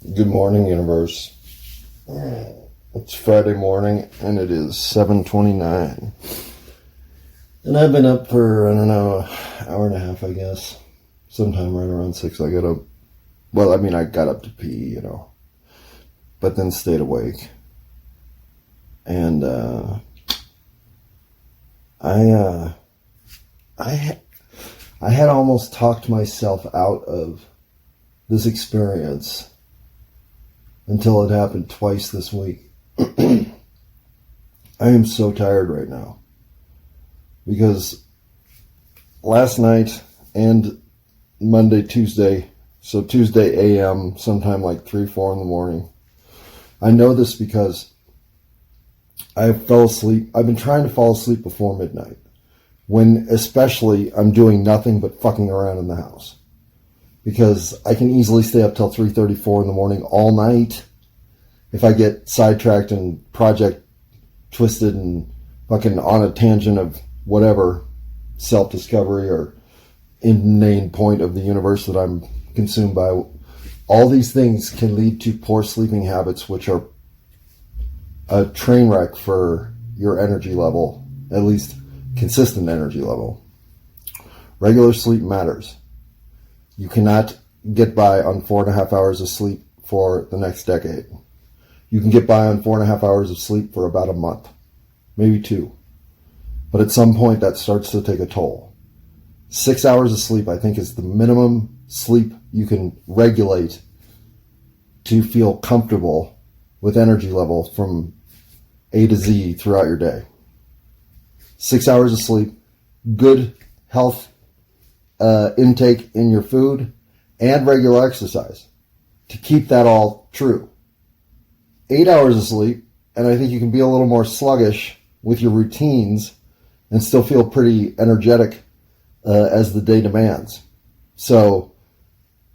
Good morning, universe. It's Friday morning, and it is 7:29. And I've been up for, I don't know, an hour and a half, I guess. Sometime right around 6, I got up. Well, I mean, I got up to pee, but then stayed awake. And I had almost talked myself out of this experience until it happened twice this week. I am so tired right now because last night and Monday, Tuesday, so Tuesday AM, sometime like 3, 4 in the morning. I know this because I fell asleep. I've been trying to fall asleep before midnight, when especially I'm doing nothing but fucking around in the house. Because I can easily stay up till 3:30, 4 in the morning all night if I get sidetracked and project twisted and fucking on a tangent of whatever self-discovery or inane point of the universe that I'm consumed by. All these things can lead to poor sleeping habits, which are a train wreck for your energy level, at least consistent energy level. Regular sleep matters. You cannot get by on 4.5 hours of sleep for the next decade. You can get by on 4.5 hours of sleep for about a month, maybe 2. But at some point that starts to take a toll. 6 hours of sleep, I think, is the minimum sleep you can regulate to feel comfortable with energy level from A to Z throughout your day. 6 hours of sleep, good health intake in your food, and regular exercise to keep that all true. 8 hours of sleep, and I think you can be a little more sluggish with your routines and still feel pretty energetic as the day demands. So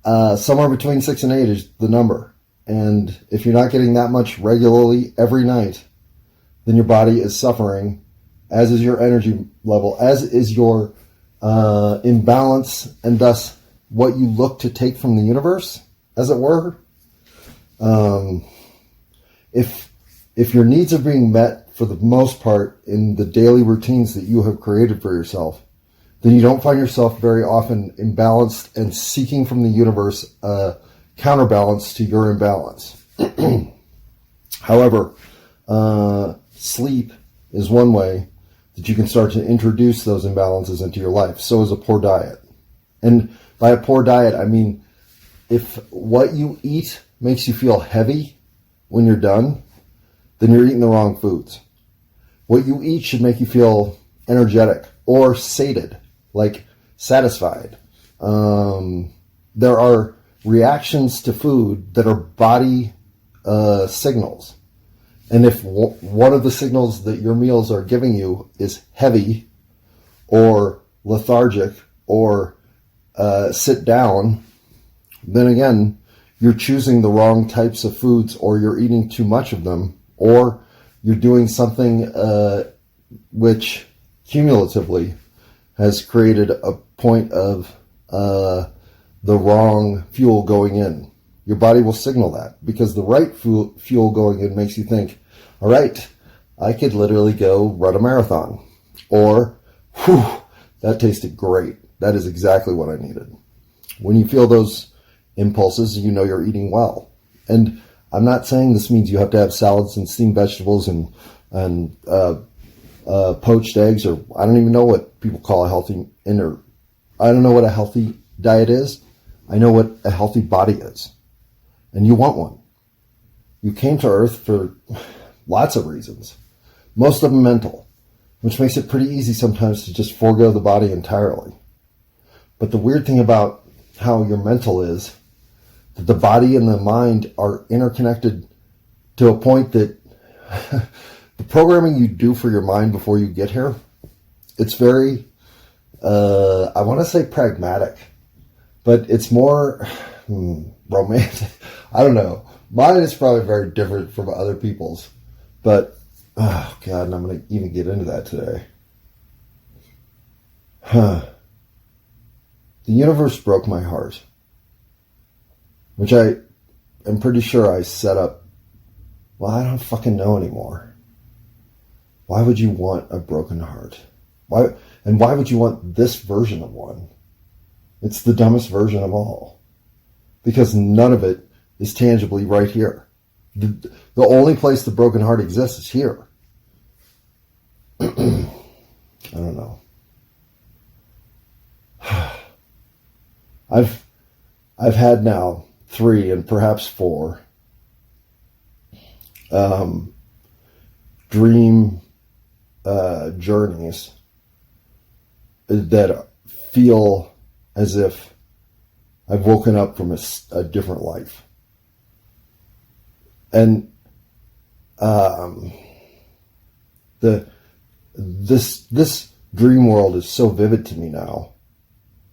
somewhere between 6 and 8 is the number. And if you're not getting that much regularly every night, then your body is suffering, as is your energy level, as is your imbalance, and thus what you look to take from the universe, as it were. If your needs are being met for the most part in the daily routines that you have created for yourself, then you don't find yourself very often imbalanced and seeking from the universe a counterbalance to your imbalance. However, sleep is one way that you can start to introduce those imbalances into your life. So is a poor diet. And by a poor diet, I mean, if what you eat makes you feel heavy when you're done, then you're eating the wrong foods. What you eat should make you feel energetic or sated, like satisfied. There are reactions to food that are body signals. And if one of the signals that your meals are giving you is heavy or lethargic or sit down, then again, you're choosing the wrong types of foods, or you're eating too much of them, or you're doing something which cumulatively has created a point of the wrong fuel going in. Your body will signal that, because the right fuel going in makes you think, all right, I could literally go run a marathon. Or, whew, that tasted great. That is exactly what I needed. When you feel those impulses, you know you're eating well. And I'm not saying this means you have to have salads and steamed vegetables and poached eggs, or I don't even know what people call a healthy I don't know what a healthy diet is. I know what a healthy body is. And you want one. You came to Earth for lots of reasons. Most of them mental, which makes it pretty easy sometimes to just forego the body entirely. But the weird thing about how your mental is that the body and the mind are interconnected to a point that the programming you do for your mind before you get here, it's very, I want to say pragmatic, but it's more romantic. I don't know. Mine is probably very different from other people's, but oh God, and I'm going to even get into that today. The universe broke my heart, which I am pretty sure I set up, well, I don't fucking know anymore. Why would you want a broken heart? Why would you want this version of one? It's the dumbest version of all. Because none of it is tangibly right here. The only place the broken heart exists is here. I don't know. I've had now 3 and perhaps 4 dream journeys that feel as if I've woken up from a different life. And this dream world is so vivid to me now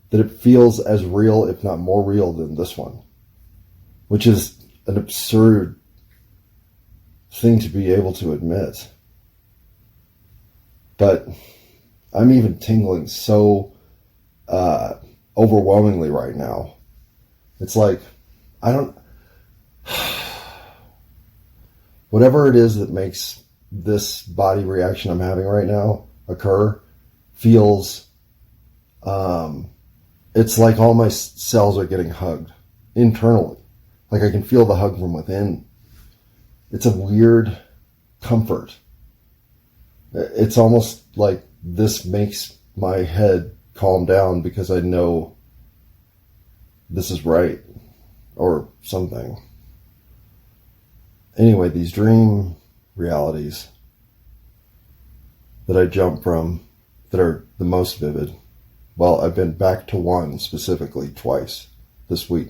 that it feels as real, if not more real, than this one, which is an absurd thing to be able to admit. But I'm even tingling so overwhelmingly right now. It's like, whatever it is that makes this body reaction I'm having right now occur feels, it's like all my cells are getting hugged internally. Like I can feel the hug from within. It's a weird comfort. It's almost like this makes my head calm down because I know this is right or something. Anyway, these dream realities that I jump from that are the most vivid. Well, I've been back to one specifically twice this week.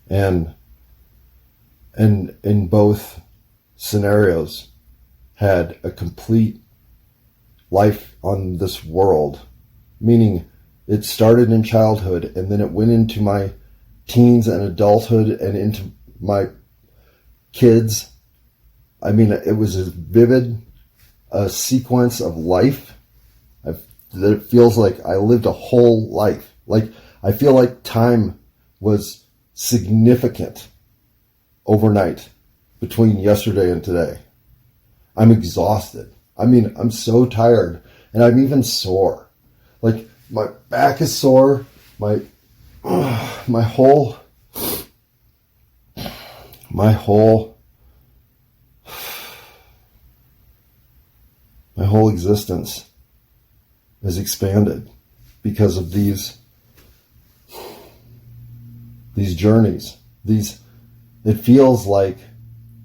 And in both scenarios had a complete life on this world, meaning it started in childhood and then it went into my teens and adulthood and into my kids. I mean, it was as vivid a sequence of life that it feels like I lived a whole life. Like I feel like time was significant overnight between yesterday and today. I'm exhausted. I mean, I'm so tired and I'm even sore. Like my back is sore. My whole existence is expanded because of these journeys. It feels like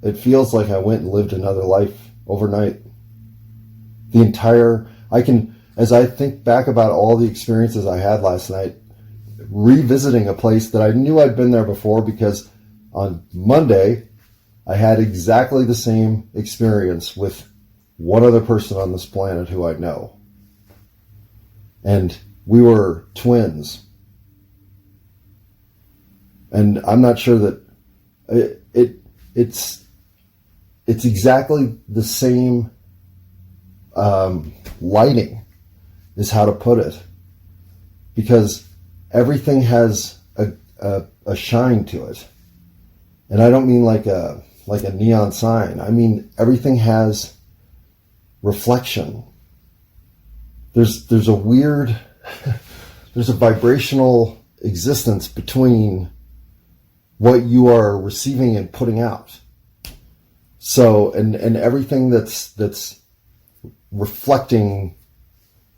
I went and lived another life overnight. As I think back about all the experiences I had last night, revisiting a place that I knew I'd been there before because on Monday I had exactly the same experience with one other person on this planet who I know. And we were twins. And I'm not sure that it's exactly the same lighting is how to put it. Because everything has a shine to it. And I don't mean like a neon sign. I mean everything has reflection. There's a weird there's a vibrational existence between what you are receiving and putting out. So and everything that's reflecting,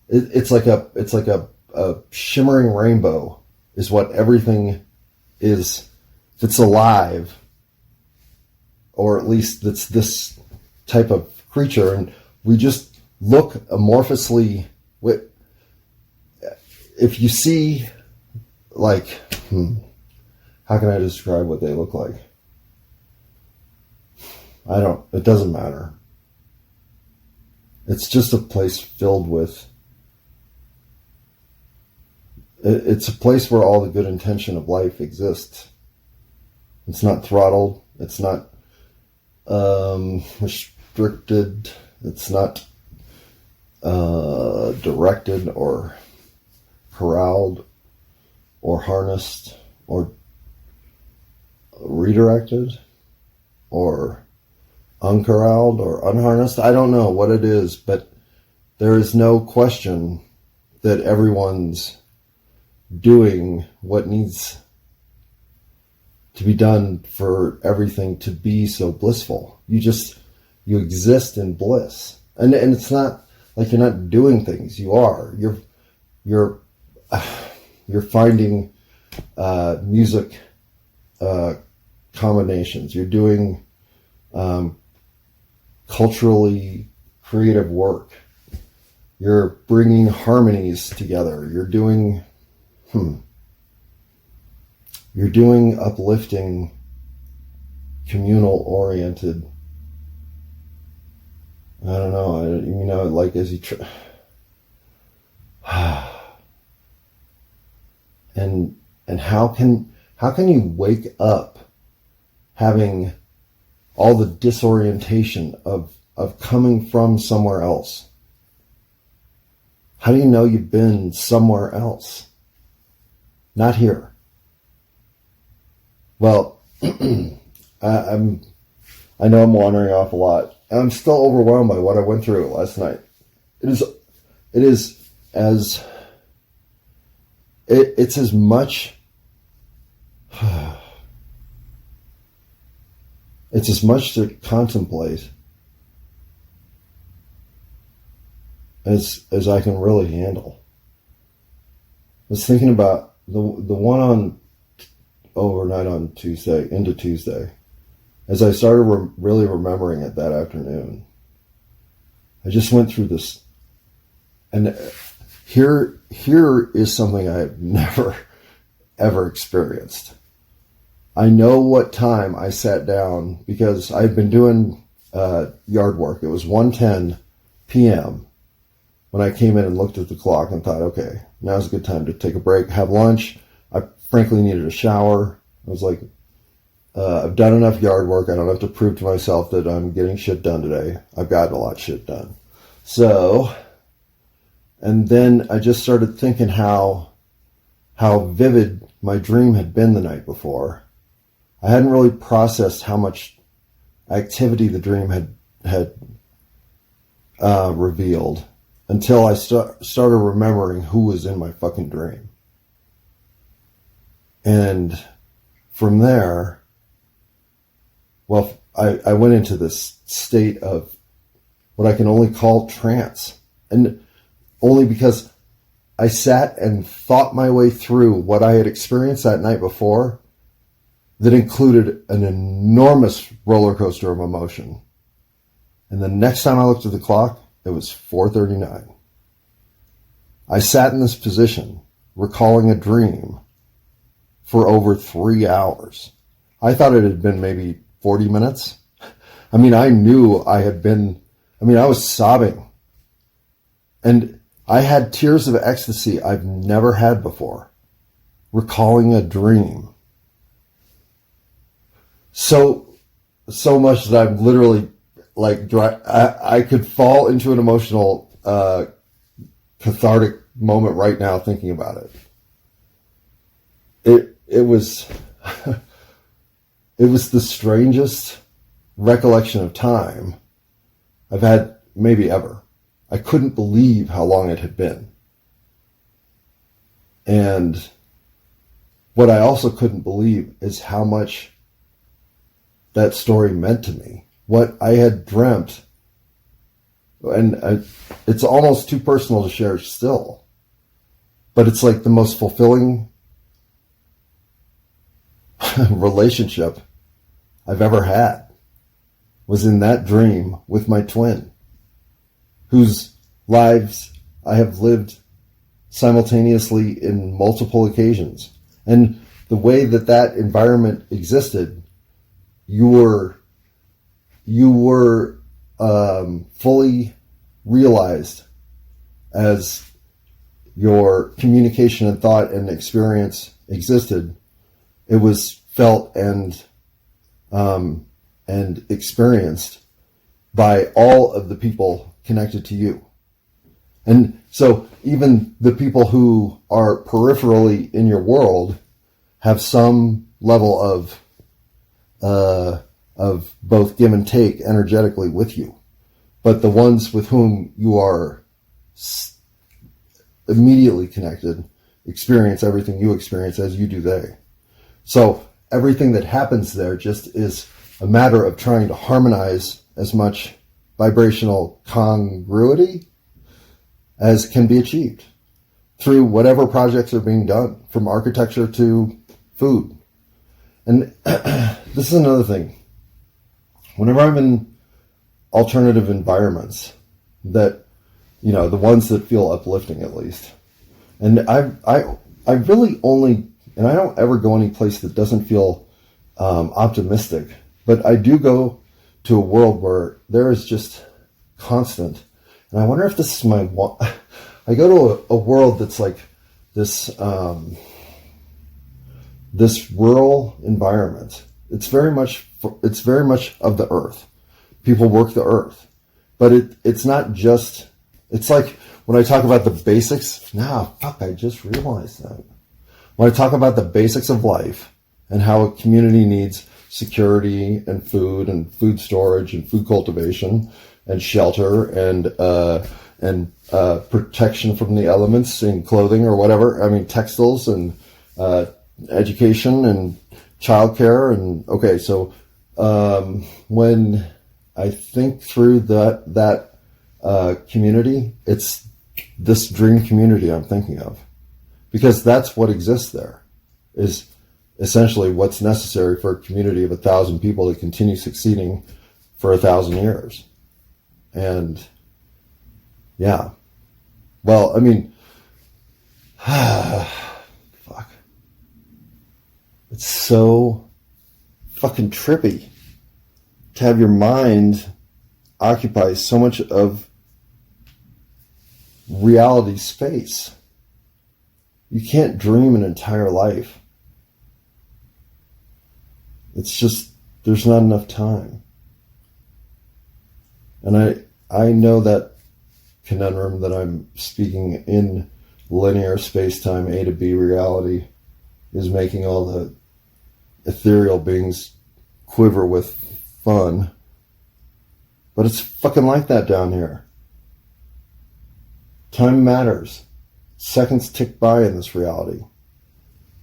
it's like a shimmering rainbow is what everything is that's alive, or at least that's this type of creature. And we just look amorphously. If you see, like, how can I describe what they look like? It doesn't matter. It's just a place filled with, it's a place where all the good intention of life exists. It's not throttled. It's not restricted. It's not directed or corralled. or harnessed or redirected or uncorralled or unharnessed. I don't know what it is, but there is no question that everyone's doing what needs to be done for everything to be so blissful. You exist in bliss. And it's not like you're not doing things. You are. You're finding music combinations. You're doing culturally creative work. You're bringing harmonies together. You're doing uplifting, communal oriented. I don't know. Like as you try, and how can you wake up having all the disorientation of coming from somewhere else? How do you know you've been somewhere else? Not here. Well, I know I'm wandering off a lot. I'm still overwhelmed by what I went through last night. It's as much to contemplate as I can really handle. I was thinking about the one on overnight on Tuesday into Tuesday. As I started really remembering it that afternoon, I just went through this, and here is something I have never ever experienced. I know what time I sat down because I've been doing yard work. It was 1:10 p.m. when I came in and looked at the clock and thought, okay, now's a good time to take a break, have lunch. I frankly needed a shower. I was like, I've done enough yard work. I don't have to prove to myself that I'm getting shit done today. I've gotten a lot of shit done. So, and then I just started thinking how vivid my dream had been the night before. I hadn't really processed how much activity the dream had revealed until I started remembering who was in my fucking dream. And from there, well, I went into this state of what I can only call trance. And only because I sat and thought my way through what I had experienced that night before that included an enormous roller coaster of emotion. And the next time I looked at the clock, it was 4:39. I sat in this position, recalling a dream, for over 3 hours. I thought it had been maybe 40 minutes. I mean, I knew I was sobbing. And I had tears of ecstasy I've never had before, recalling a dream. So much that I'm literally like dry. I could fall into an emotional, cathartic moment right now thinking about it. It was the strangest recollection of time I've had maybe ever. I couldn't believe how long it had been. And what I also couldn't believe is how much that story meant to me. What I had dreamt, and it's almost too personal to share still, but it's like the most fulfilling relationship I've ever had was in that dream with my twin, whose lives I have lived simultaneously in multiple occasions. And the way that environment existed, you were fully realized as your communication and thought and experience existed. It was felt and experienced by all of the people connected to you. And so even the people who are peripherally in your world have some level of both give and take energetically with you. But the ones with whom you are immediately connected experience everything you experience as you do they. So everything that happens there just is a matter of trying to harmonize as much vibrational congruity as can be achieved through whatever projects are being done, from architecture to food. And this is another thing. Whenever I'm in alternative environments that, you know, the ones that feel uplifting at least, and I really only, and I don't ever go any place that doesn't feel optimistic, but I do go to a world where there is just constant. And I wonder if this is my one. I go to a world that's like this, this rural environment. It's very much of the earth. People work the earth, but it's not just. It's like when I talk about the basics. I just realized that. When I talk about the basics of life and how a community needs security and food storage and food cultivation and shelter and protection from the elements in clothing or whatever. I mean, textiles and education and childcare. And okay, so when I think through that community, it's this dream community I'm thinking of, because that's what exists there, is essentially what's necessary for a community of 1,000 people to continue succeeding for 1,000 years. And yeah, well, I mean, fuck, it's so fucking trippy to have your mind occupy so much of reality space. You can't dream an entire life. It's just, there's not enough time. And I know that conundrum that I'm speaking in linear space-time A to B reality is making all the ethereal beings quiver with fun. But it's fucking like that down here. Time matters. Seconds tick by in this reality.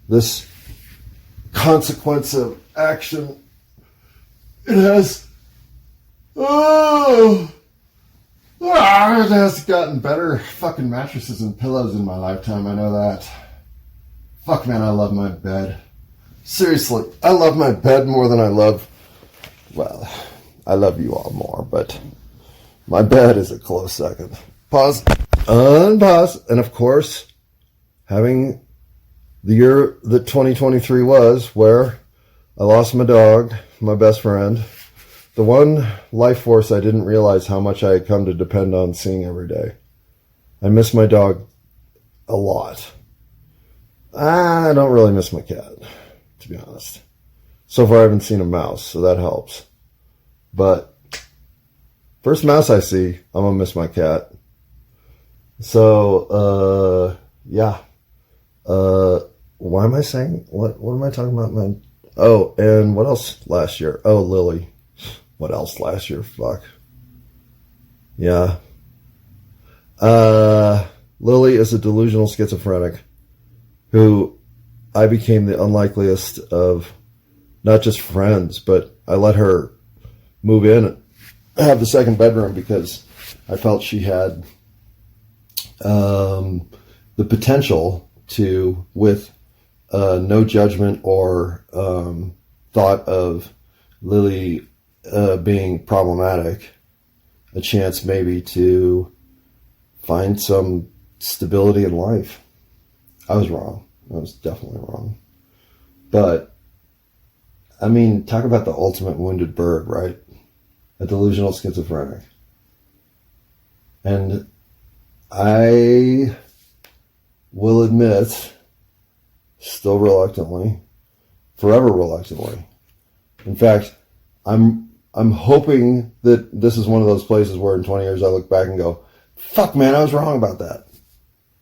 This consequence of action, it has it has gotten better fucking mattresses and pillows in my lifetime, I know that. Fuck, man, I love my bed. Seriously, I love my bed more than I love you all more, but my bed is a close second. Pause, unpause, and of course, having the year that 2023 was, where I lost my dog, my best friend, the one life force I didn't realize how much I had come to depend on seeing every day. I miss my dog a lot. I don't really miss my cat, to be honest. So far I haven't seen a mouse, so that helps. But first mouse I see, I'm gonna miss my cat. So, yeah. Why am I saying, what am I talking about? Oh, and what else last year? Oh, Lily. What else last year? Fuck. Yeah. Lily is a delusional schizophrenic who I became the unlikeliest of not just friends, but I let her move in and have the second bedroom because I felt she had the potential to, with no judgment or thought of Lily being problematic, a chance maybe to find some stability in life. I was wrong. I was definitely wrong. But, I mean, talk about the ultimate wounded bird, right? A delusional schizophrenic. And I will admit, still reluctantly, forever reluctantly. In fact, I'm hoping that this is one of those places where in 20 years I look back and go, fuck, man, I was wrong about that.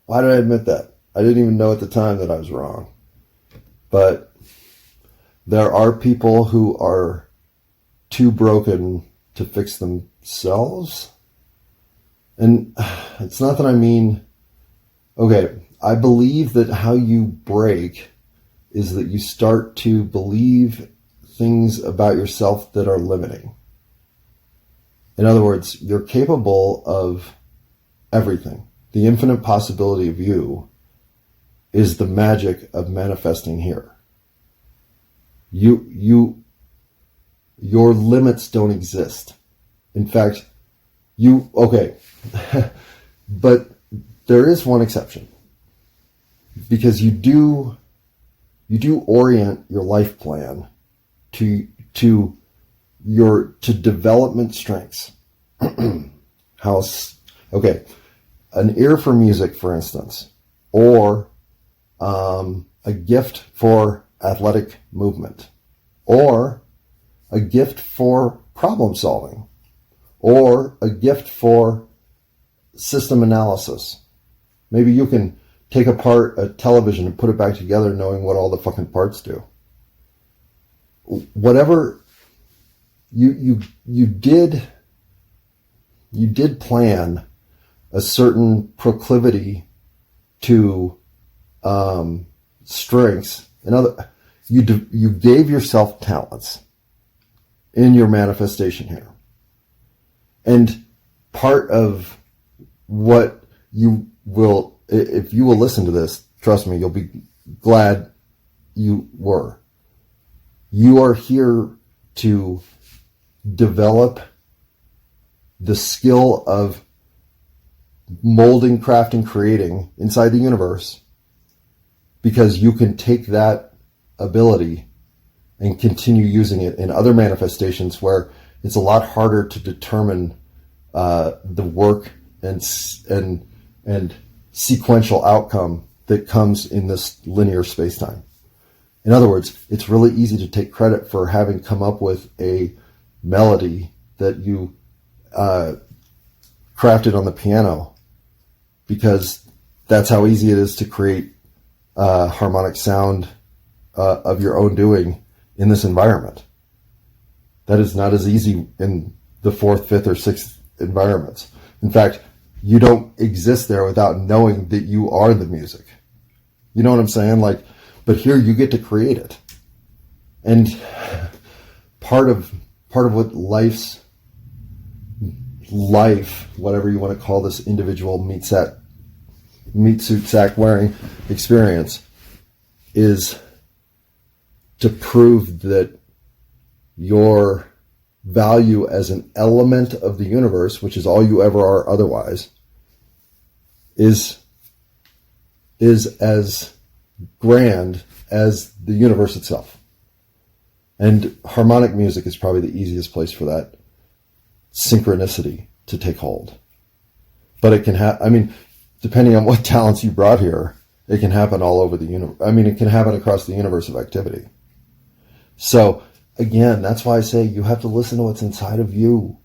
Why did I admit that? I didn't even know at the time that I was wrong. But there are people who are too broken to fix themselves. And it's not that I mean, okay, I believe that how you break is that you start to believe things about yourself that are limiting. In other words, you're capable of everything. The infinite possibility of you is the magic of manifesting here. Your limits don't exist. In fact, but there is one exception, because you do orient your life plan to development strengths. An ear for music, for instance, or a gift for athletic movement, or a gift for problem solving, or a gift for system analysis. Maybe you can take apart a television and put it back together knowing what all the fucking parts do. Whatever you did plan a certain proclivity to strengths. You gave yourself talents in your manifestation here. And part of what you will, if you will listen to this, trust me, you'll be glad you were. You are here to develop the skill of molding, crafting, creating inside the universe, because you can take that ability and continue using it in other manifestations where it's a lot harder to determine the work and sequential outcome that comes in this linear space-time. In other words, it's really easy to take credit for having come up with a melody that you crafted on the piano, because that's how easy it is to create harmonic sound of your own doing in this environment. That is not as easy in the fourth, fifth, or sixth environments. In fact, you don't exist there without knowing that you are the music. You know what I'm saying? But here you get to create it. And part of what life, whatever you want to call this individual meat suit sack wearing experience, is to prove that your value as an element of the universe, which is all you ever are otherwise, is as grand as the universe itself. And harmonic music is probably the easiest place for that synchronicity to take hold. But it can depending on what talents you brought here, it can happen all over the universe. It can happen across the universe of activity. So again, that's why I say you have to listen to what's inside of you.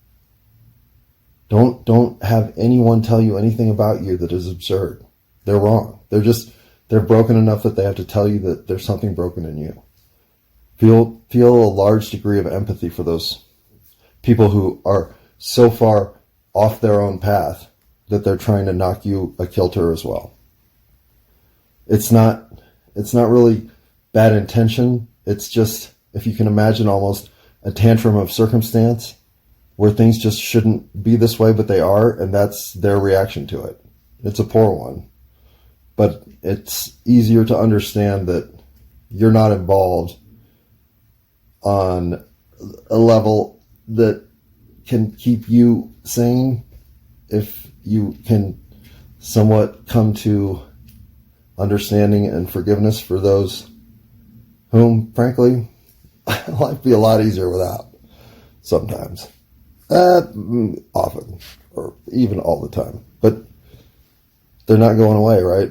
Don't have anyone tell you anything about you that is absurd. They're wrong. They're broken enough that they have to tell you that there's something broken in you. Feel a large degree of empathy for those people who are so far off their own path that they're trying to knock you a kilter as well. It's not really bad intention. It's just, if you can imagine, almost a tantrum of circumstance where things just shouldn't be this way, but they are, and that's their reaction to it. It's a poor one. But it's easier to understand that you're not involved on a level that can keep you sane if you can somewhat come to understanding and forgiveness for those whom, frankly, life be a lot easier without sometimes. Often, or even all the time. But they're not going away, right?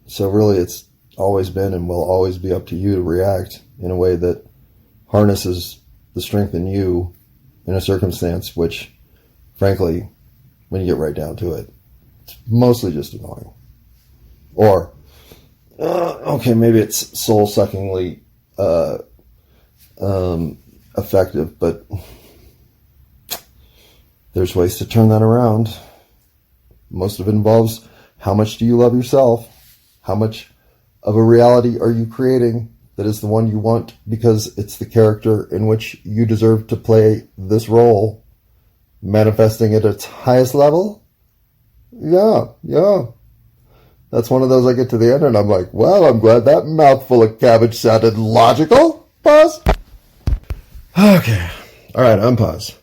So really it's always been and will always be up to you to react in a way that harnesses the strength in you in a circumstance which, frankly, when you get right down to it, It's mostly just annoying. Or, okay, maybe it's soul-suckingly effective, but there's ways to turn that around. Most of it involves, how much do you love yourself? How much of a reality are you creating that is the one you want because it's the character in which you deserve to play this role, manifesting at its highest level? Yeah. That's one of those I get to the end and I'm like, well, I'm glad that mouthful of cabbage sounded logical. Pause. Okay. All right, unpause.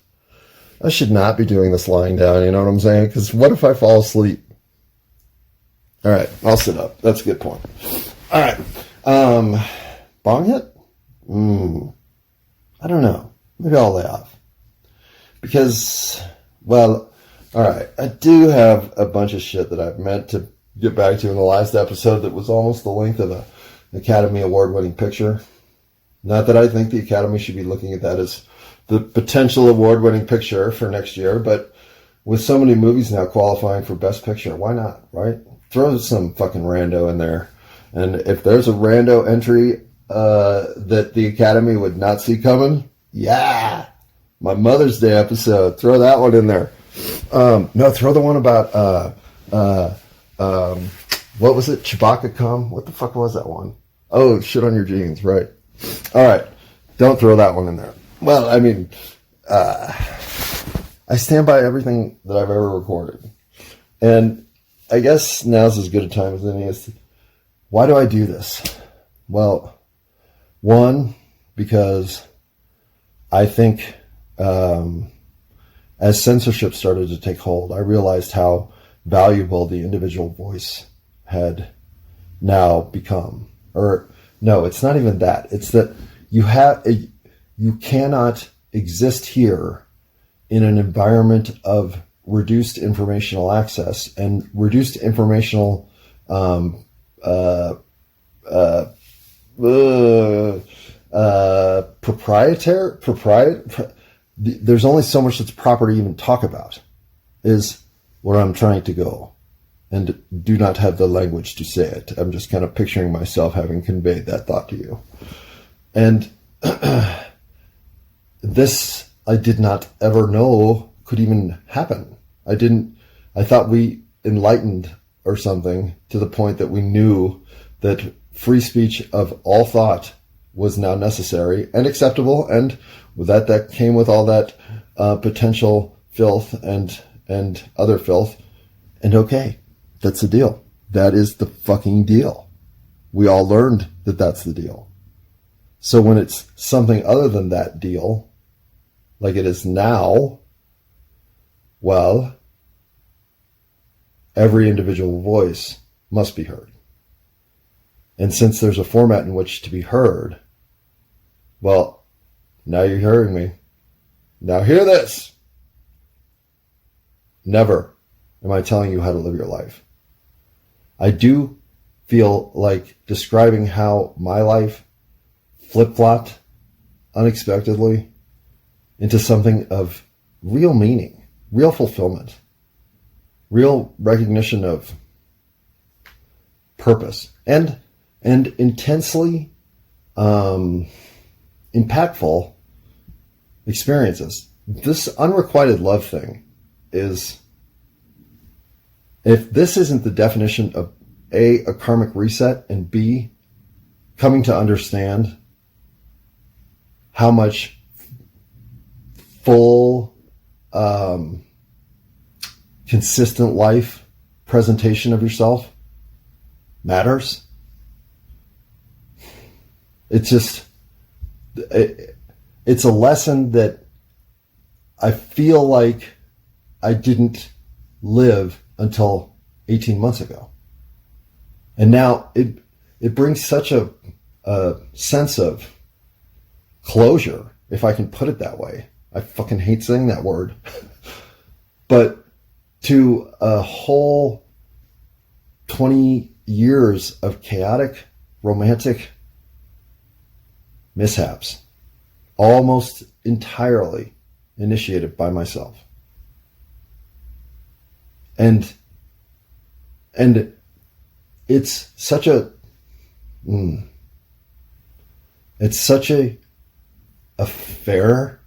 I should not be doing this lying down, you know what I'm saying? Because what if I fall asleep? All right, I'll sit up. That's a good point. All right. Bong hit? I don't know. Maybe I'll lay off. Because, well, all right. I do have a bunch of shit that I've meant to get back to in the last episode that was almost the length of an Academy Award-winning picture. Not that I think the Academy should be looking at that as the potential award-winning picture for next year, but with so many movies now qualifying for Best Picture, why not, right? Throw some fucking rando in there. And if there's a rando entry that the Academy would not see coming, yeah, my Mother's Day episode, throw that one in there. No, throw the one about, what was it? Chewbacca come? What the fuck was that one? Oh, shit on your jeans, right. All right, don't throw that one in there. Well, I mean, I stand by everything that I've ever recorded. And I guess now's as good a time as any. Why do I do this? Well, one, because I think as censorship started to take hold, I realized how valuable the individual voice had now become. Or, no, it's not even that. It's that you cannot exist here in an environment of reduced informational access and reduced informational there's only so much that's proper to even talk about, is where I'm trying to go, and do not have the language to say it. I'm just kind of picturing myself having conveyed that thought to you. And this I did not ever know could even happen. I thought we enlightened or something to the point that we knew that free speech of all thought was now necessary and acceptable, and with that came with all that potential filth and other filth. And okay, that's the deal. That is the fucking deal. We all learned that that's the deal. So when it's something other than that deal, like it is now, well, every individual voice must be heard. And since there's a format in which to be heard, well, now you're hearing me. Now hear this. Never am I telling you how to live your life. I do feel like describing how my life flip-flopped unexpectedly into something of real meaning, real fulfillment, real recognition of purpose, and intensely impactful experiences. This unrequited love thing is, if this isn't the definition of A, a karmic reset, and B, coming to understand how much full, consistent life presentation of yourself matters. It's a lesson that I feel like I didn't live until 18 months ago. And now it brings such a sense of closure, if I can put it that way. I fucking hate saying that word. But to a whole 20 years of chaotic, romantic mishaps, almost entirely initiated by myself. And And it's such a fair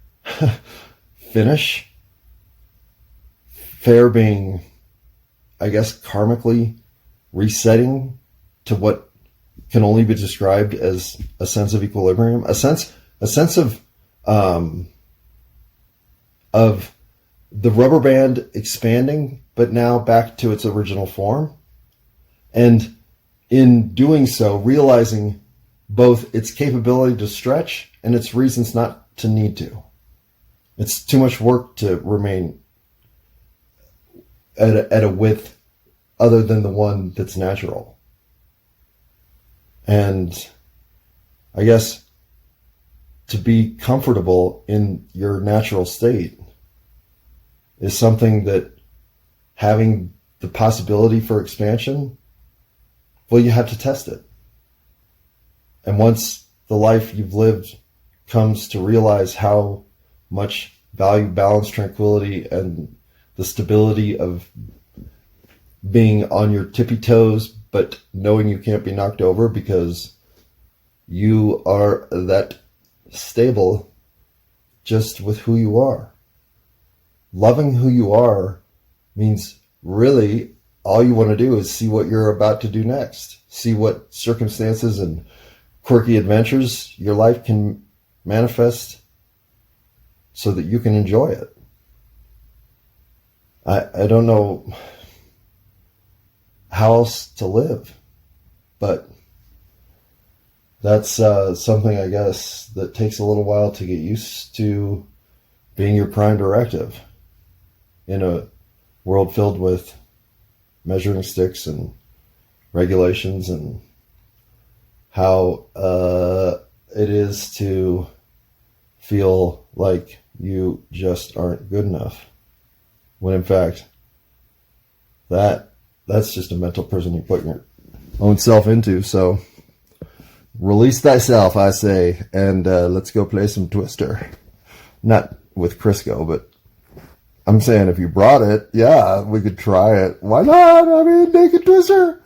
finish. Fair being, I guess, karmically resetting to what can only be described as a sense of equilibrium, a sense of the rubber band expanding, but now back to its original form. And in doing so, realizing both its capability to stretch and its reasons not to need to. It's too much work to remain at a width other than the one that's natural. And I guess to be comfortable in your natural state is something that, having the possibility for expansion, well, you have to test it. And once the life you've lived comes to realize how much value, balance, tranquility, and the stability of being on your tippy toes, but knowing you can't be knocked over because you are that stable just with who you are. Loving who you are means really all you want to do is see what you're about to do next. See what circumstances and quirky adventures your life can manifest so that you can enjoy it. I don't know how else to live, but that's something, I guess, that takes a little while to get used to being your prime directive in a world filled with measuring sticks and regulations, and how it is to feel like you just aren't good enough, when in fact that's just a mental prison you put your own self into. So release thyself, I say, and let's go play some Twister. Not with Crisco, but I'm saying if you brought it, yeah, we could try it. Why not? I mean, naked Twister.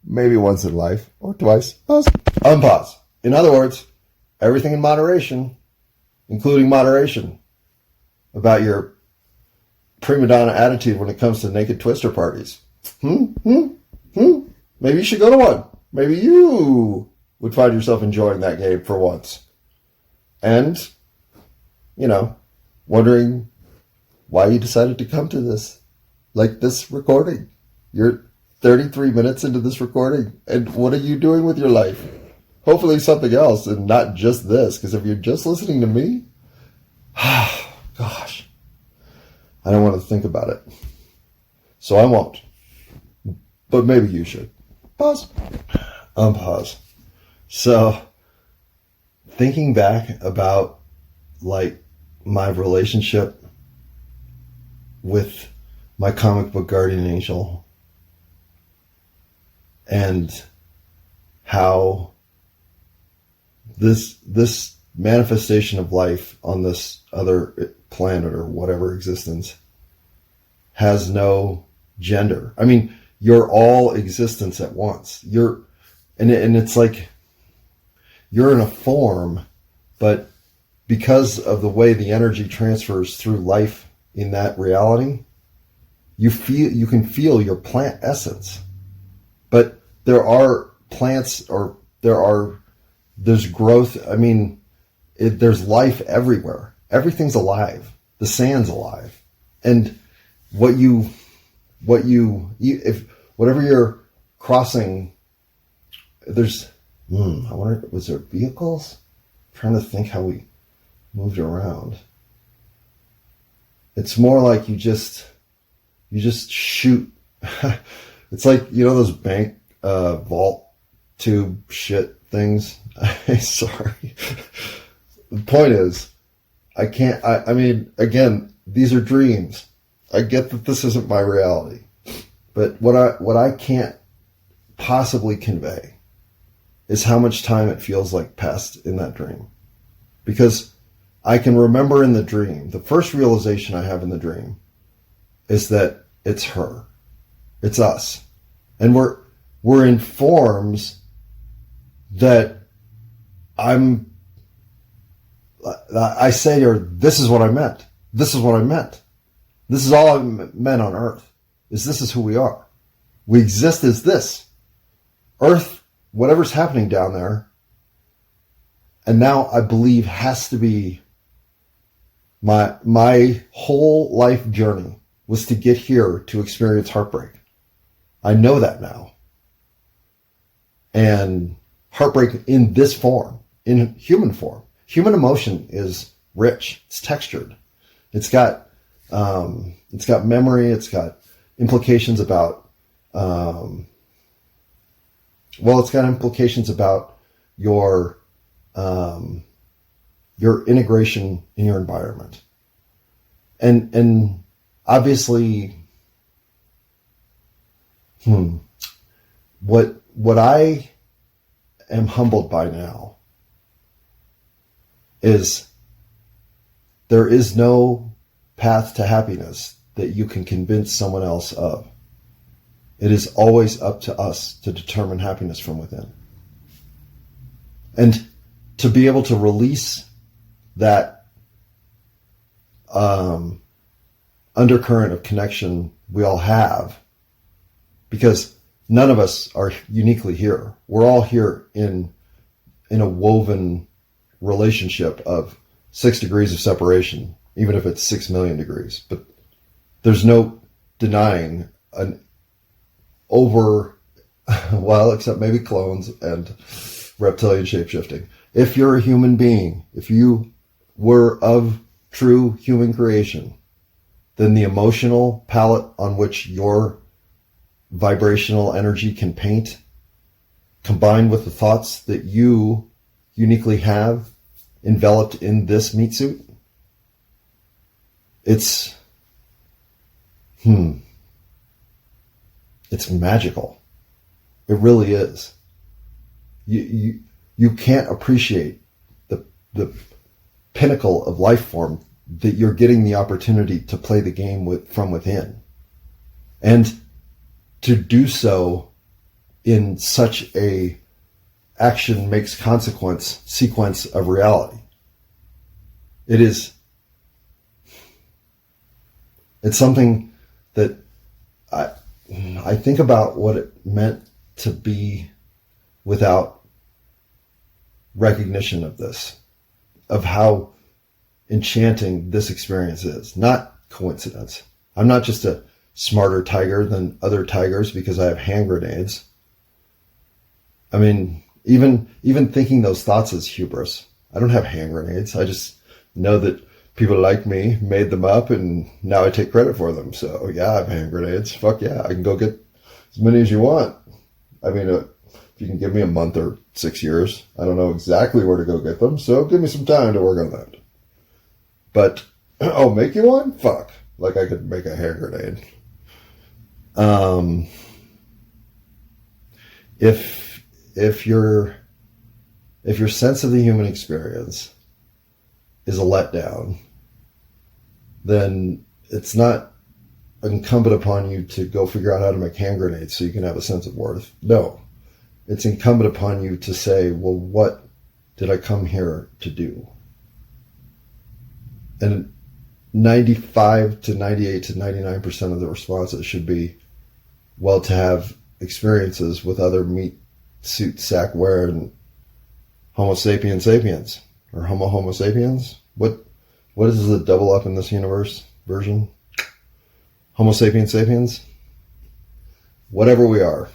Maybe once in life, or twice. Pause. Unpause. In other words, everything in moderation, including moderation about your prima donna attitude when it comes to naked Twister parties. Maybe you should go to one. Maybe you would find yourself enjoying that game for once. And, wondering why you decided to come to this, like this recording. You're 33 minutes into this recording, and what are you doing with your life? Hopefully something else, and not just this, because if you're just listening to me, gosh, I don't want to think about it. So I won't. But maybe you should. Pause. Unpause. So, thinking back about, my relationship with my comic book guardian angel, and how this manifestation of life on this other planet or whatever existence has no gender. I mean, you're all existence at once. And it's like you're in a form, but because of the way the energy transfers through life in that reality, you can feel your plant essence. But there are plants, or there's growth. I mean, there's life everywhere. Everything's alive. The sand's alive. And if whatever you're crossing, there's, I wonder, was there vehicles? I'm trying to think how we moved around. It's more like you just shoot. It's like, those bank vault tube shit things. Sorry. The point is, I mean, again, these are dreams. I get that this isn't my reality. But what I can't possibly convey is how much time it feels like passed in that dream. Because I can remember in the dream, the first realization I have in the dream is that it's her. It's us. And we're in forms that I say to her, this is what I meant. This is what I meant. This is all I meant on earth. This is who we are. We exist as this. Earth, whatever's happening down there, and now I believe has to be my whole life journey was to get here to experience heartbreak. I know that now. And heartbreak in this form, in human form. Human emotion is rich. It's textured. It's got memory. It's got implications about, it's got implications about your integration in your environment. And obviously, what I am humbled by now is there is no path to happiness that you can convince someone else of. It is always up to us to determine happiness from within. And to be able to release that undercurrent of connection we all have, because none of us are uniquely here. We're all here in a woven relationship of 6 degrees of separation, even if it's 6 million degrees. But there's no denying an except maybe clones and reptilian shapeshifting. If you're a human being, if you were of true human creation, then the emotional palette on which your vibrational energy can paint, combined with the thoughts that you uniquely have enveloped in this meat suit, it's magical. It really is. You can't appreciate the pinnacle of life form that you're getting the opportunity to play the game from within. And to do so in such a action makes consequence sequence of reality. It's something that I think about what it meant to be without recognition of this, of how enchanting this experience is. Not coincidence. I'm not just a smarter tiger than other tigers because I have hand grenades. I mean, even thinking those thoughts is hubris. I don't have hand grenades. I just know that people like me made them up and now I take credit for them. So yeah, I have hand grenades. Fuck yeah, I can go get as many as you want. I mean, if you can give me a month or 6 years, I don't know exactly where to go get them. So give me some time to work on that. But, make you one? Fuck. Like I could make a hand grenade. If your sense of the human experience is a letdown, then it's not incumbent upon you to go figure out how to make hand grenades so you can have a sense of worth. No. It's incumbent upon you to say, well, what did I come here to do? And 95 to 98 to 99% of the responses should be, well, to have experiences with other meat suit sack wearing Homo sapiens sapiens or Homo sapiens. What is the double up in this universe version? Homo sapiens sapiens. Whatever we are,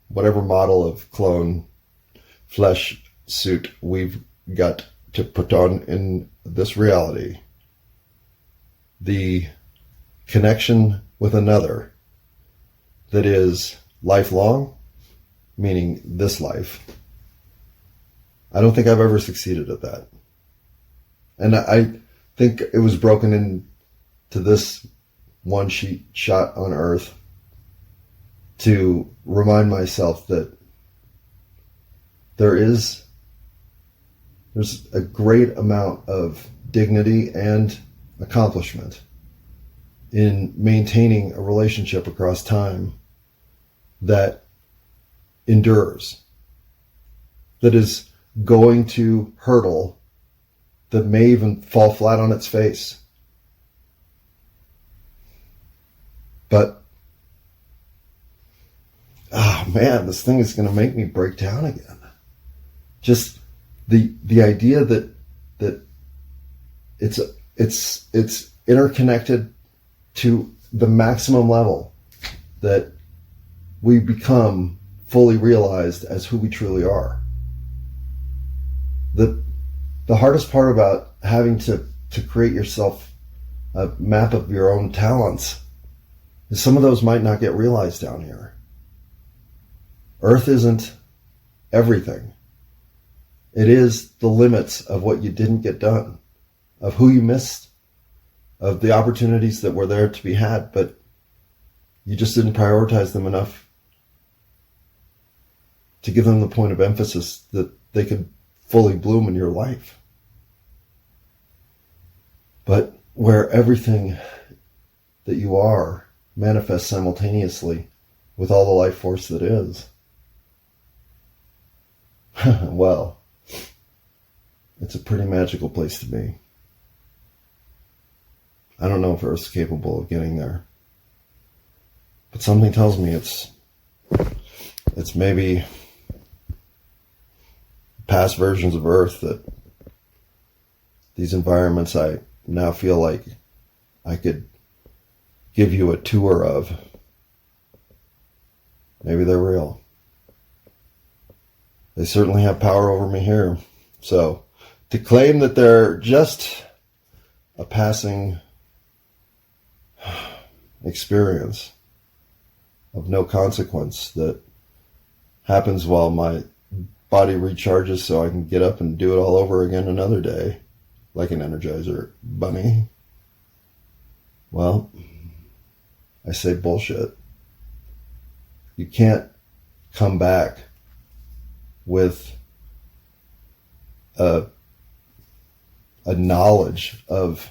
whatever model of clone flesh suit we've got to put on in this reality, the connection with another that is lifelong, meaning this life, I don't think I've ever succeeded at that. And I think it was broken into this one shot on Earth to remind myself that there's a great amount of dignity and accomplishment in maintaining a relationship across time that endures, that is going to hurdle, that may even fall flat on its face. But, oh man, this thing is going to make me break down again. Just the idea that it's interconnected to the maximum level, that we become fully realized as who we truly are. The hardest part about having to create yourself a map of your own talents is some of those might not get realized down here. Earth isn't everything. It is the limits of what you didn't get done, of who you missed, of the opportunities that were there to be had, but you just didn't prioritize them enough to give them the point of emphasis that they could fully bloom in your life. But where everything that you are manifests simultaneously with all the life force that is, well, it's a pretty magical place to be. I don't know if Earth's capable of getting there, but something tells me it's maybe past versions of Earth, that these environments I now feel like I could give you a tour of, maybe they're real. They certainly have power over me here. So to claim that they're just a passing experience of no consequence that happens while my body recharges so I can get up and do it all over again another day, like an Energizer bunny, well, I say bullshit. You can't come back with a knowledge of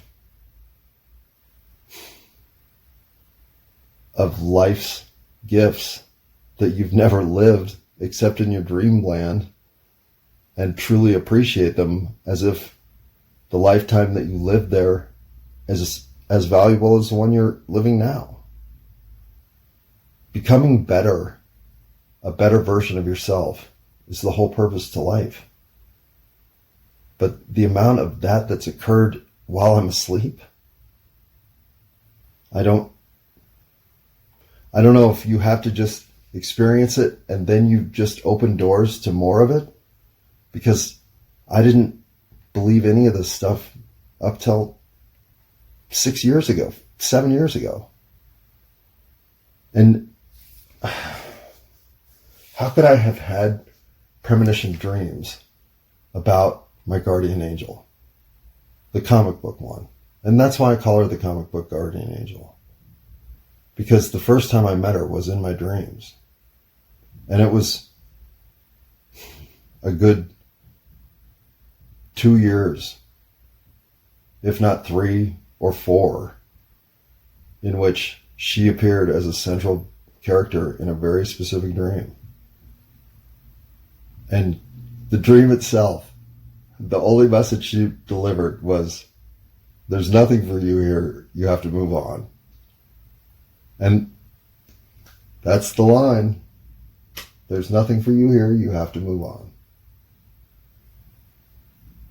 life's gifts that you've never lived except in your dreamland, and truly appreciate them as if the lifetime that you lived there is as valuable as the one you're living now. Becoming better, a better version of yourself, is the whole purpose to life. But the amount of that's occurred while I'm asleep, I don't know if you have to just experience it and then you just open doors to more of it, because I didn't believe any of this stuff up till 6 years ago, 7 years ago. And how could I have had premonition dreams about my guardian angel, the comic book one? And that's why I call her the comic book guardian angel, because the first time I met her was in my dreams. And it was a good 2 years, if not 3 or 4, in which she appeared as a central character in a very specific dream. And the dream itself, the only message she delivered was, there's nothing for you here, you have to move on. And that's the line. There's nothing for you here, you have to move on.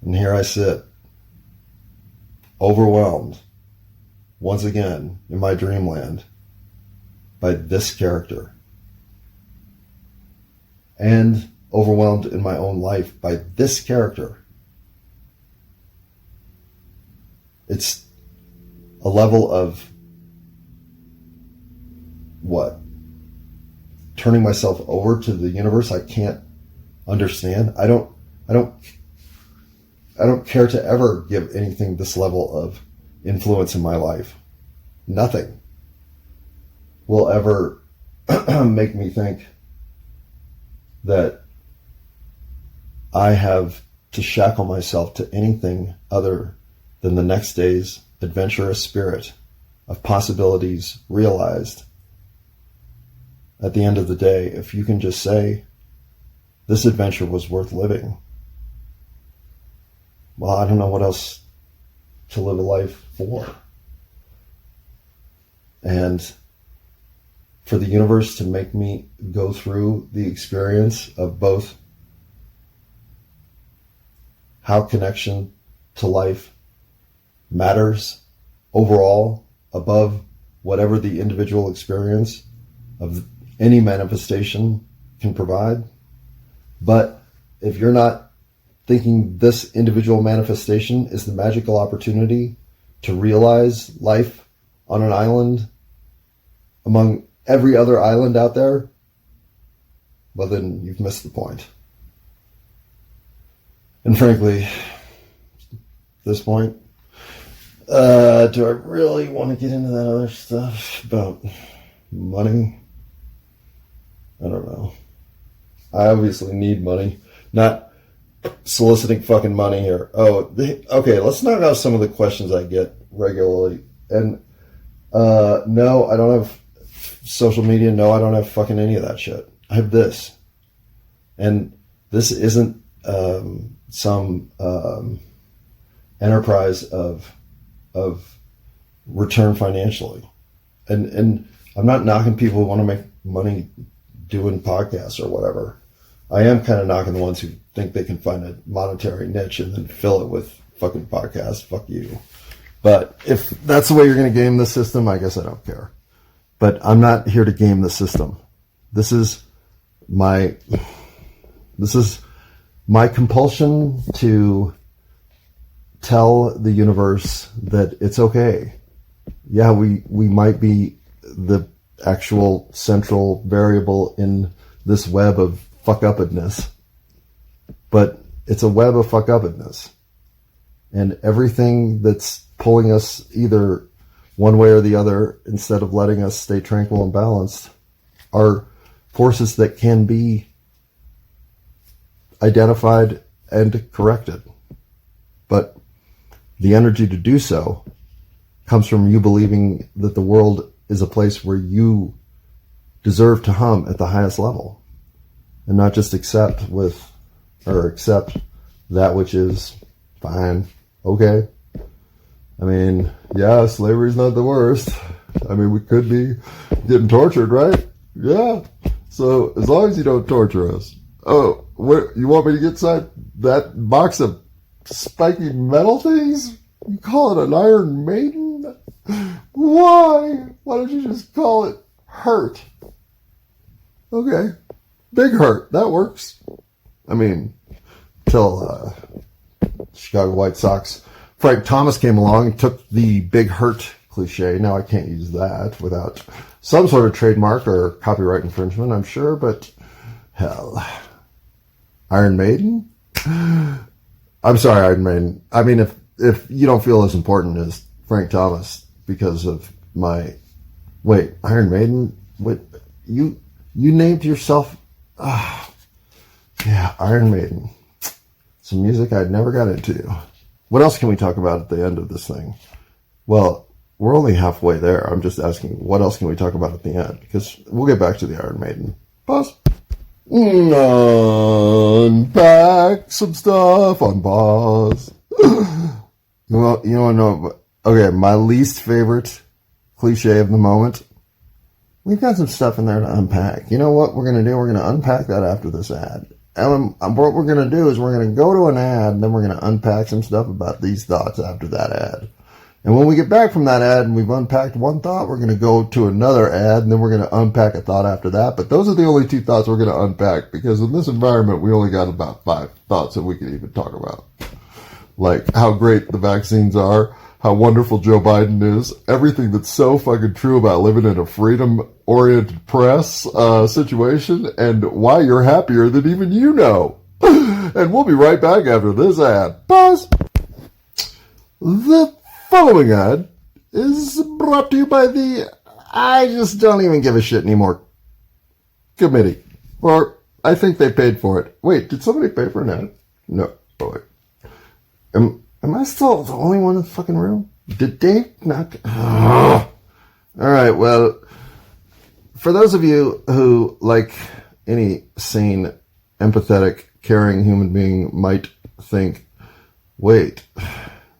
And here I sit, overwhelmed, once again, in my dreamland, by this character. And overwhelmed in my own life by this character. It's a level of what? Turning myself over to the universe I can't understand. I don't care to ever give anything this level of influence in my life. Nothing will ever make me think that I have to shackle myself to anything other than the next day's adventurous spirit of possibilities realized. At the end of the day, if you can just say, this adventure was worth living. Well, I don't know what else to live a life for. And for the universe to make me go through the experience of both how connection to life matters overall above whatever the individual experience of any manifestation can provide. But if you're not thinking this individual manifestation is the magical opportunity to realize life on an island among every other island out there, well, then you've missed the point. And frankly, at this point, do I really want to get into that other stuff about money? I don't know. I obviously need money. Not soliciting fucking money here. Okay, let's knock out some of the questions I get regularly. And no, I don't have social media. No, I don't have fucking any of that shit. I have this. And this isn't some enterprise of return financially. And I'm not knocking people who want to make money doing podcasts or whatever. I am kind of knocking the ones who think they can find a monetary niche and then fill it with fucking podcasts. Fuck you. But if that's the way you're going to game the system, I guess I don't care. But I'm not here to game the system. This is my compulsion to tell the universe that it's okay. Yeah, we might be the actual central variable in this web of fuck-uppedness, but it's a web of fuck-uppedness. And everything that's pulling us either one way or the other, instead of letting us stay tranquil and balanced, are forces that can be identified and corrected. But the energy to do so comes from you believing that the world is a place where you deserve to hum at the highest level, and not just accept that which is fine, okay. I mean, yeah, slavery's not the worst. I mean, we could be getting tortured, right? Yeah. So as long as you don't torture us. Oh, what, you want me to get inside that box of spiky metal things? You call it an Iron Maiden? Why? Why don't you just call it Hurt? Okay. Big Hurt. That works. I mean, till Chicago White Sox Frank Thomas came along and took the Big Hurt cliche. Now I can't use that without some sort of trademark or copyright infringement, I'm sure, but hell. Iron Maiden? I'm sorry, Iron Maiden. I mean, if you don't feel as important as Frank Thomas because of my... Wait, Iron Maiden? Wait, you named yourself... yeah, Iron Maiden. Some music I'd never got into. What else can we talk about at the end of this thing? Well, we're only halfway there. I'm just asking, what else can we talk about at the end? Because we'll get back to the Iron Maiden. Pause. Unpack some stuff on pause. You want to know? Okay, my least favorite cliche of the moment. We've got some stuff in there to unpack. You know what we're going to do? We're going to unpack that after this ad. And what we're going to do is we're going to go to an ad, and then we're going to unpack some stuff about these thoughts after that ad. And when we get back from that ad and we've unpacked one thought, we're going to go to another ad, and then we're going to unpack a thought after that. But those are the only two thoughts we're going to unpack, because in this environment, we only got about 5 thoughts that we can even talk about. Like how great the vaccines are, how wonderful Joe Biden is, everything that's so fucking true about living in a freedom-oriented press situation, and why you're happier than even you know. And we'll be right back after this ad. Pause. The following ad is brought to you by the I just don't even give a shit anymore committee. Or I think they paid for it. Wait, did somebody pay for an ad? No. Oh, wait. Am I still the only one in the fucking room? Did Dave not? All right, well, for those of you who, like any sane empathetic, caring human being might think, wait,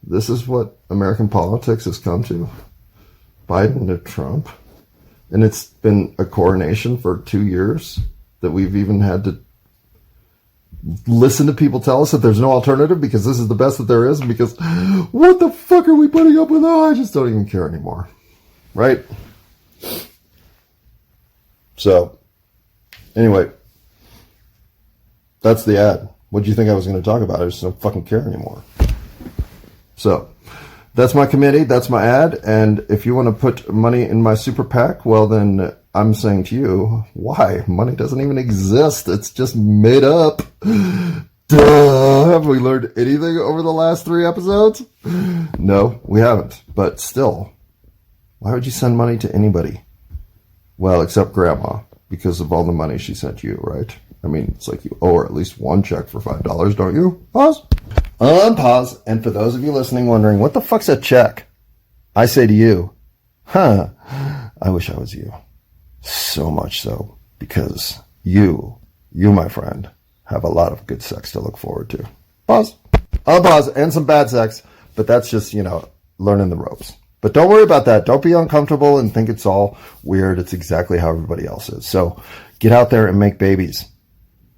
this is what American politics has come to? Biden to Trump? And it's been a coronation for 2 years that we've even had to listen to people tell us that there's no alternative because this is the best that there is, and because what the fuck are we putting up with? Oh, I just don't even care anymore. Right? So, anyway, that's the ad. What do you think I was going to talk about? I just don't fucking care anymore. So, that's my committee, that's my ad, and if you want to put money in my super PAC, well then I'm saying to you, why? Money doesn't even exist. It's just made up. Duh! Have we learned anything over the last 3 episodes? No, we haven't. But still, why would you send money to anybody? Well, except Grandma, because of all the money she sent you, right? I mean, it's like you owe her at least one check for $5, don't you? Pause. Unpause. And for those of you listening wondering, what the fuck's a check? I say to you, I wish I was you. So much so, because you, my friend, have a lot of good sex to look forward to. Pause. Unpause. And some bad sex, but that's just, learning the ropes. But don't worry about that. Don't be uncomfortable and think it's all weird. It's exactly how everybody else is. So get out there and make babies.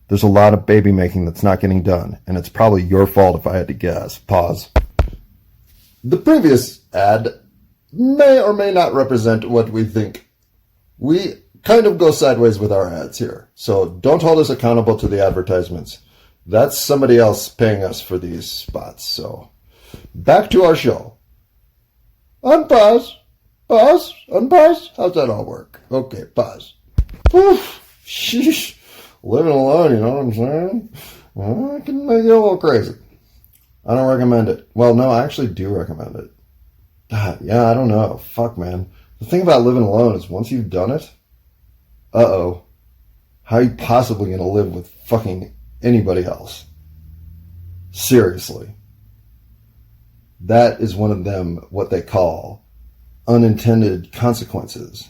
There's a lot of baby making that's not getting done, and it's probably your fault if I had to guess. Pause. The previous ad may or may not represent what we think. We kind of go sideways with our ads here, so don't hold us accountable to the advertisements. That's somebody else paying us for these spots. So back to our show. Unpause. Pause. Unpause. How's that all work? Okay, pause. Oof. Sheesh. Living alone, you know what I'm saying? I can make you a little crazy. I don't recommend it. Well, no, I actually do recommend it. God, yeah, I don't know. Fuck, man. The thing about living alone is once you've done it, how are you possibly going to live with fucking anybody else? Seriously. That is one of them, what they call unintended consequences.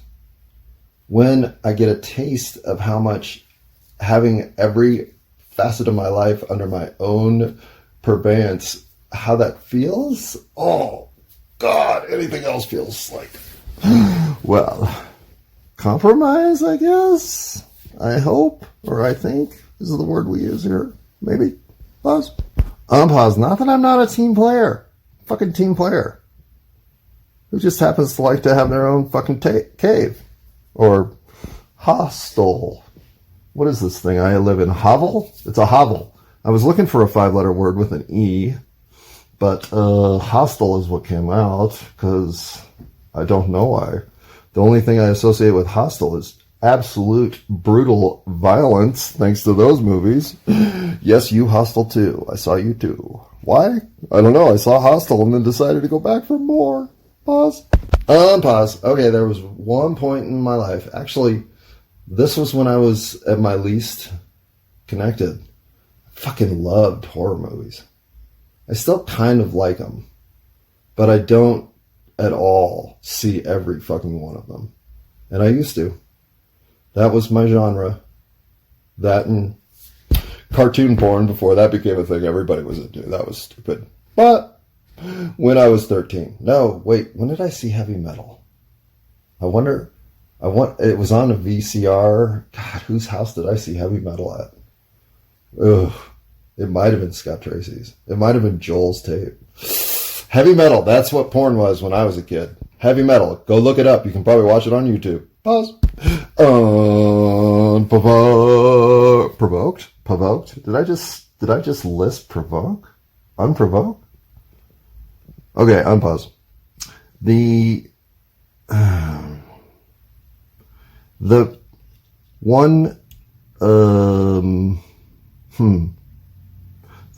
When I get a taste of how much having every facet of my life under my own purveyance, how that feels, oh God, anything else feels like, well, compromise, I guess, I hope, or I think, is the word we use here, maybe. Pause. Unpause. Not that I'm not a team player. Fucking team player. Who just happens to like to have their own fucking cave. Or hostel. What is this thing? I live in hovel? It's a hovel. I was looking for a 5-letter word with an E, but hostel is what came out, because I don't know why. The only thing I associate with hostel is absolute brutal violence, thanks to those movies. Yes, you Hostel too. I saw you too. Why? I don't know. I saw Hostel and then decided to go back for more. Pause. Unpause. Okay, there was one point in my life. Actually, this was when I was at my least connected. I fucking loved horror movies. I still kind of like them, but I don't at all see every fucking one of them. And I used to. That was my genre. That and cartoon porn before that became a thing everybody was into. That was stupid. But when I was 13. No, wait, when did I see heavy metal? It was on a VCR. God, whose house did I see heavy metal at? Ugh. It might have been Scott Tracy's. It might have been Joel's tape. Heavy metal, that's what porn was when I was a kid. Heavy metal. Go look it up. You can probably watch it on YouTube. Pause. Provoked? Provoked? Did I just list provoke? Unprovoked? Okay, unpause. The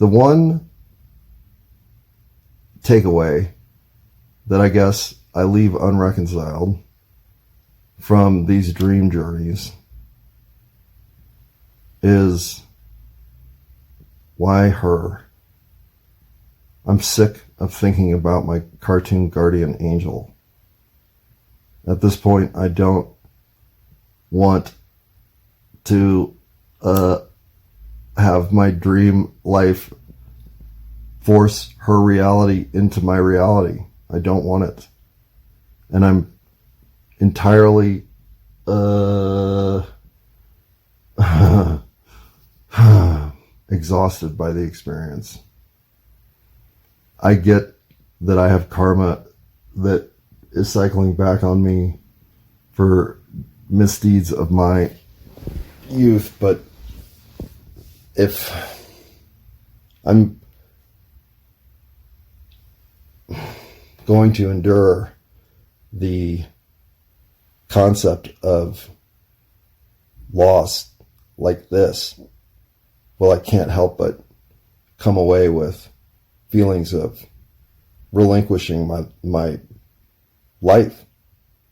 one takeaway that I guess I leave unreconciled from these dream journeys is, why her? I'm sick of thinking about my cartoon guardian angel. At this point, I don't want to have my dream life force her reality into my reality. I don't want it. And I'm entirely exhausted by the experience. I get that I have karma that is cycling back on me for misdeeds of my youth, but if I'm going to endure the concept of loss like this, well, I can't help but come away with feelings of relinquishing my life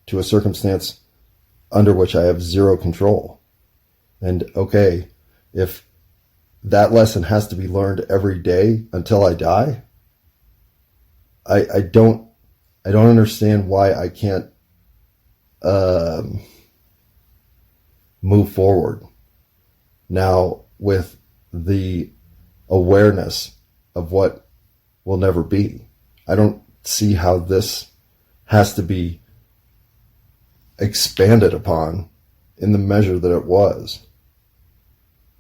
to a circumstance under which I have zero control. And okay, if that lesson has to be learned every day until I die, I don't understand why I can't move forward now with the awareness of what will never be. I don't see how this has to be expanded upon in the measure that it was.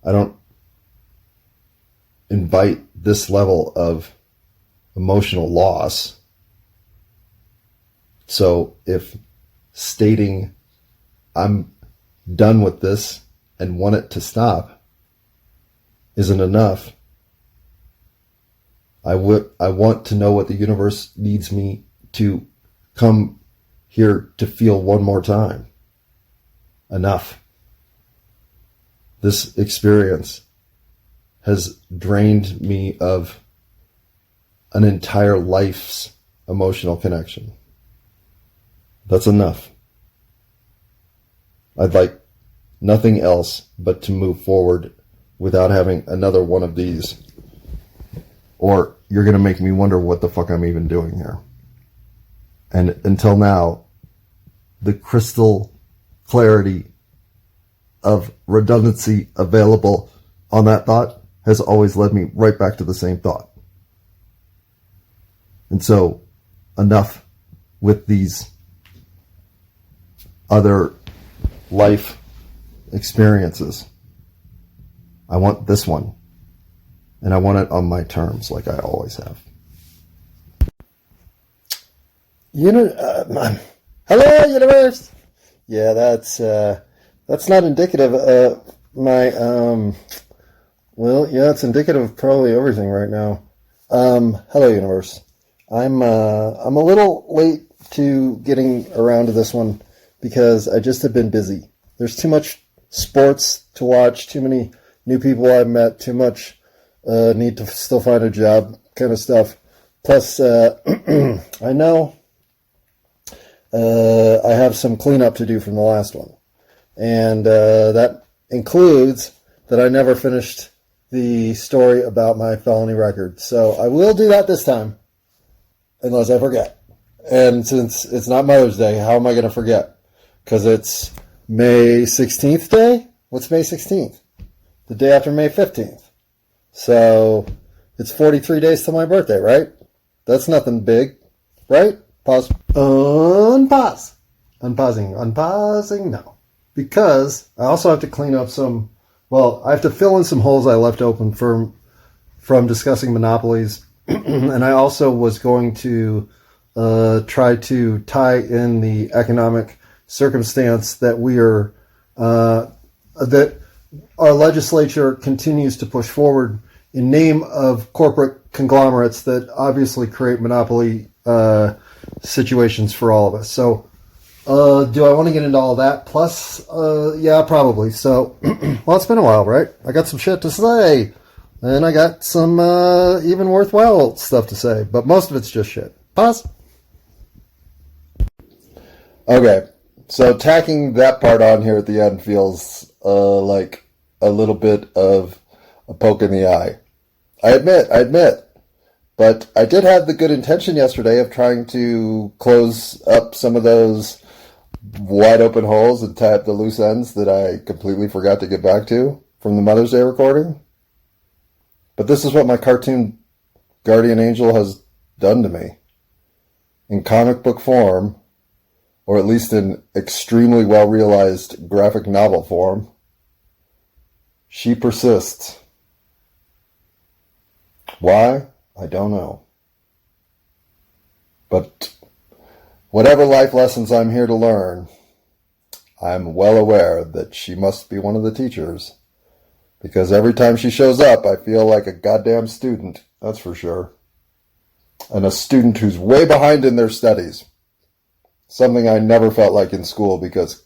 I don't invite this level of emotional loss. So if stating I'm done with this and want it to stop isn't enough, I want to know what the universe needs me to come here to feel one more time. Enough. This experience has drained me of an entire life's emotional connection. That's enough. I'd like nothing else but to move forward without having another one of these, or you're going to make me wonder what the fuck I'm even doing here. And until now, the crystal clarity of redundancy available on that thought has always led me right back to the same thought. And so, enough with these other life experiences. I want this one. And I want it on my terms, like I always have. Hello, universe. Yeah, that's not indicative of my Well, yeah, it's indicative of probably everything right now. Hello, universe. I'm a little late to getting around to this one because I just have been busy. There's too much sports to watch, too many new people I've met, too much need to still find a job kind of stuff. Plus, I know I have some cleanup to do from the last one. And that includes that I never finished the story about my felony record. So I will do that this time, unless I forget. And since it's not Mother's Day, how am I going to forget? Because it's May 16th day? What's May 16th? The day after May 15th. So it's 43 days till my birthday, right? That's nothing big, right? Pause. Unpause. Unpausing, no. Because I also have to clean up some, well, I have to fill in some holes I left open from discussing monopolies. And I also was going to try to tie in the economic circumstance that we are, that our legislature continues to push forward in name of corporate conglomerates that obviously create monopoly situations for all of us. So, do I want to get into all that? Plus, yeah, probably. So, well, it's been a while, right? I got some shit to say. And I got some even worthwhile stuff to say. But most of it's just shit. Pause. Okay. So, tacking that part on here at the end feels like a little bit of a poke in the eye. I admit. But I did have the good intention yesterday of trying to close up some of those wide open holes and tie up the loose ends that I completely forgot to get back to from the Mother's Day recording. But this is what my cartoon guardian angel has done to me. In comic book form, or at least in extremely well-realized graphic novel form, she persists. Why? I don't know. But whatever life lessons I'm here to learn, I'm well aware that she must be one of the teachers. Because every time she shows up, I feel like a goddamn student, that's for sure. And a student who's way behind in their studies. Something I never felt like in school because,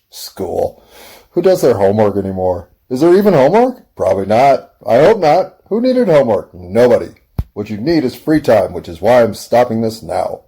school. Who does their homework anymore? Is there even homework? Probably not. I hope not. Who needed homework? Nobody. What you need is free time, which is why I'm stopping this now.